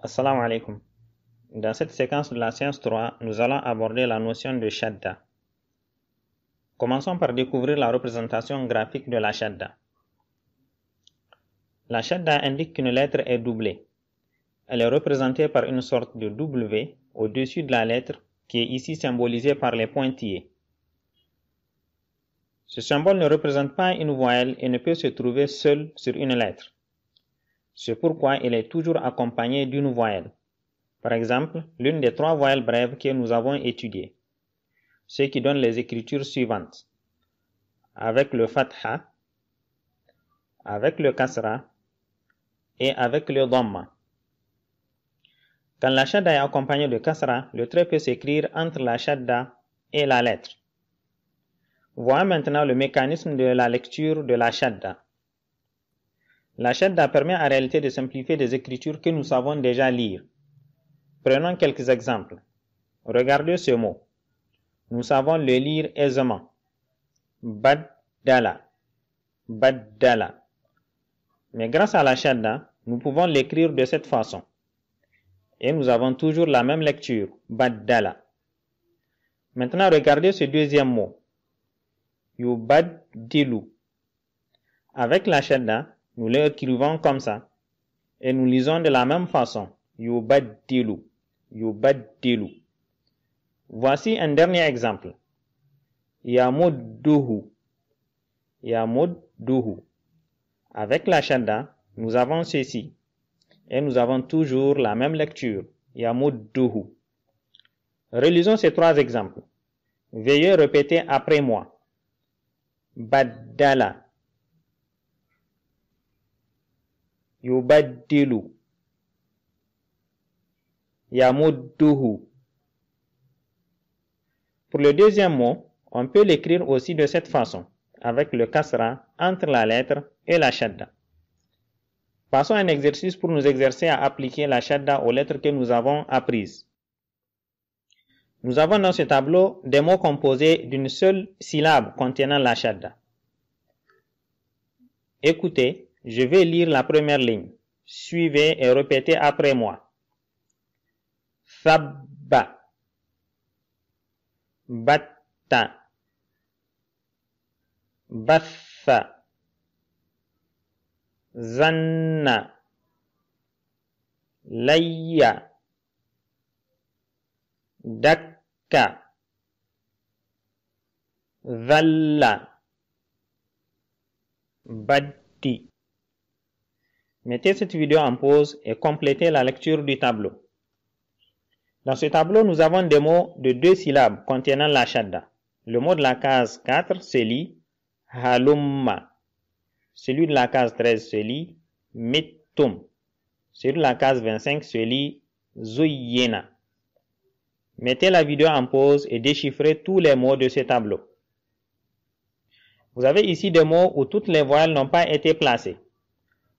Assalamu alaikum. Dans cette séquence de la séance 3, nous allons aborder la notion de shadda. Commençons par découvrir la représentation graphique de la shadda. La shadda indique qu'une lettre est doublée. Elle est représentée par une sorte de W au-dessus de la lettre qui est ici symbolisée par les pointillés. Ce symbole ne représente pas une voyelle et ne peut se trouver seul sur une lettre. C'est pourquoi il est toujours accompagné d'une voyelle. Par exemple, l'une des trois voyelles brèves que nous avons étudiées, ce qui donne les écritures suivantes. Avec le fatha, avec le kasra et avec le dhamma. Quand la shadda est accompagnée de kasra, le trait peut s'écrire entre la shadda et la lettre. Voyons maintenant le mécanisme de la lecture de la shadda. La shadda permet en réalité de simplifier des écritures que nous savons déjà lire. Prenons quelques exemples. Regardez ce mot. Nous savons le lire aisément. Baddala. Baddala. Mais grâce à la shadda, nous pouvons l'écrire de cette façon. Et nous avons toujours la même lecture. Baddala. Maintenant, regardez ce deuxième mot. Yubaddilu. Avec la shadda, nous l'écrivons comme ça. Et nous lisons de la même façon. Yubaddilu. Yubaddilu. Voici un dernier exemple. Yamudduhu. Yamudduhu. Avec la shadda, nous avons ceci. Et nous avons toujours la même lecture. Yamudduhu. Relisons ces trois exemples. Veuillez répéter après moi. Baddala. Yubaddilu. Yamudduhu. Pour le deuxième mot, on peut l'écrire aussi de cette façon, avec le kasra entre la lettre et la shadda. Passons à un exercice pour nous exercer à appliquer la shadda aux lettres que nous avons apprises. Nous avons dans ce tableau des mots composés d'une seule syllabe contenant la shadda. Écoutez, je vais lire la première ligne. Suivez et répétez après moi. Thabba. Batta. Batha. Zanna. Layya. Dakka. Dhalla. Baddi. Mettez cette vidéo en pause et complétez la lecture du tableau. Dans ce tableau, nous avons des mots de deux syllabes contenant la shadda. Le mot de la case 4 se lit halumma. Celui de la case 13 se lit mittum. Celui de la case 25 se lit zuyyina. Mettez la vidéo en pause et déchiffrez tous les mots de ce tableau. Vous avez ici des mots où toutes les voyelles n'ont pas été placées.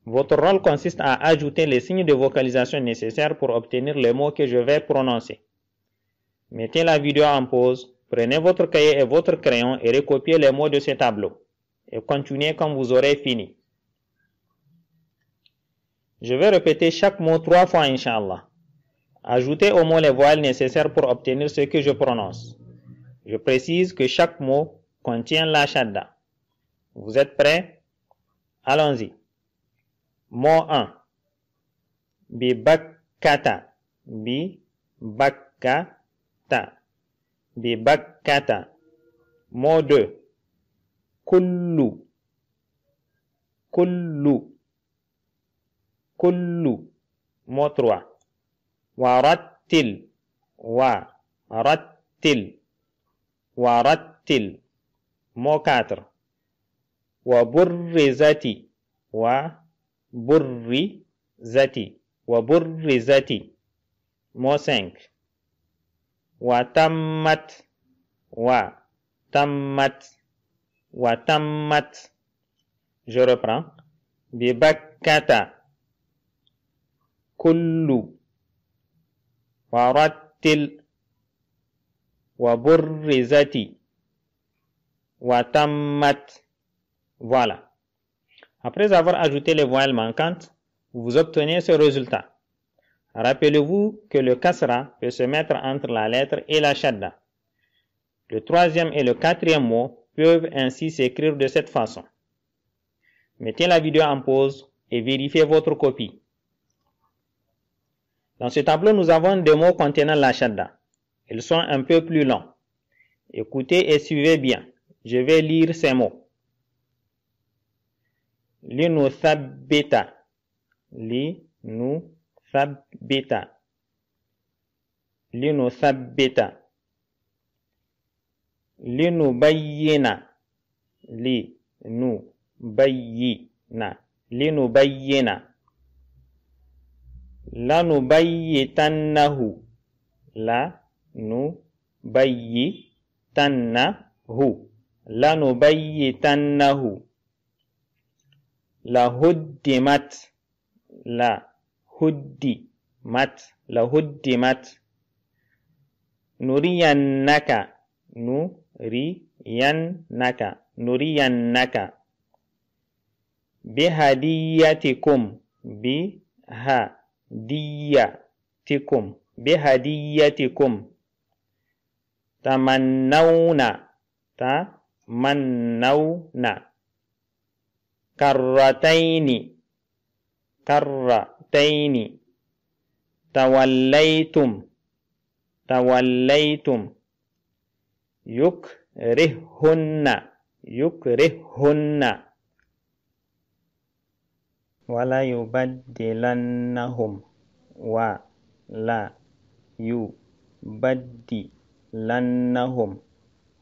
Votre rôle consiste à ajouter les signes de vocalisation nécessaires pour obtenir les mots que je vais prononcer. Mettez la vidéo en pause, prenez votre cahier et votre crayon et recopiez les mots de ce tableau. Et continuez quand vous aurez fini. Je vais répéter chaque mot 3 fois, Inch'Allah. Ajoutez au mot les voyelles nécessaires pour obtenir ce que je prononce. Je précise que chaque mot contient la shadda. Vous êtes prêts? Allons-y. Mot 1. Bibakkata. Bibakkata. Bibakkata. Mot 2. Kullu. Kullu. Kullu. Mot 3. Warattil. Warattil. Warattil. Mot 4. Waburrizati. Waburrizati. Waburrizati. Mot 5. Watammat. Watammat. Watammat. Je reprends. Bibakkata. Kullu. Warattil. Waburrizati. Watammat. Voilà. Après avoir ajouté les voyelles manquantes, vous obtenez ce résultat. Rappelez-vous que le kasra peut se mettre entre la lettre et la shadda. Le troisième et le quatrième mot peuvent ainsi s'écrire de cette façon. Mettez la vidéo en pause et vérifiez votre copie. Dans ce tableau, nous avons des mots contenant la shadda. Ils sont un peu plus longs. Écoutez et suivez bien. Je vais lire ces mots. Linuthabbita. Linuthabbita. Linuthabbita. Linubayyina. Linubayyina. Linubayyina. Lanubayyitannahu. Lanubayyitannahu. Lanubayyitannahu. Lahuddimat. Lahuddimat. Lahuddimat. Nuriyannaka. Nuriyannaka. Nuriyannaka. Bihadiyatikum. Bihadiyatikum. Bihadiyatikum. Tamannawna. Tamannawna. Karrataini. Karrataini. Tawallaytum. Tawallaytum. Yukrihunna. Yukrihunna. Wala yubaddilannahum. Wala yubaddilannahum.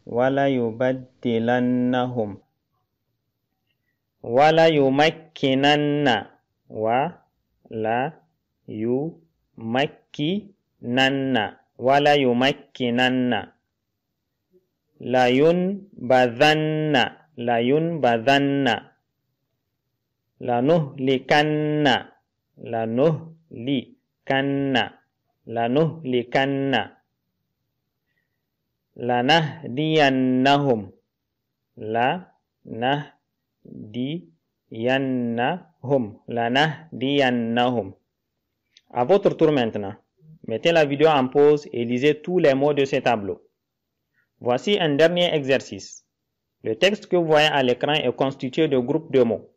Wala yubaddilannahum. Wala yumakkinanna. Wala yumakkinanna. Wala yumakkinanna. Layunbadhanna. Layunbadhanna. Lanuhlikanna. Lanuhlikanna. Lanuhlikanna. Lanahdiyannahum. Lanahdiyannahum. Lanahdiyannahum. À votre tour maintenant. Mettez la vidéo en pause et lisez tous les mots de ce tableau. Voici un dernier exercice. Le texte que vous voyez à l'écran est constitué de groupes de mots.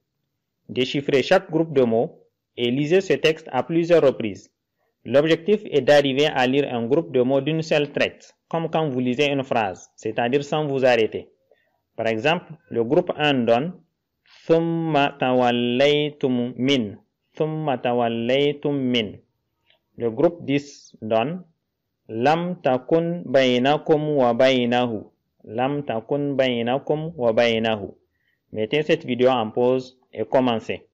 Déchiffrez chaque groupe de mots et lisez ce texte à plusieurs reprises. L'objectif est d'arriver à lire un groupe de mots d'une seule traite, comme quand vous lisez une phrase, c'est-à-dire sans vous arrêter. Par exemple, le groupe 1 donne « Thumma tawallaytum min ». Thumma tawallaytum min. Le groupe 10 donne « Lam takun baynakum wa baynahu ». Lam takun baynakum wa baynahu. Mettez cette vidéo en pause et commencez.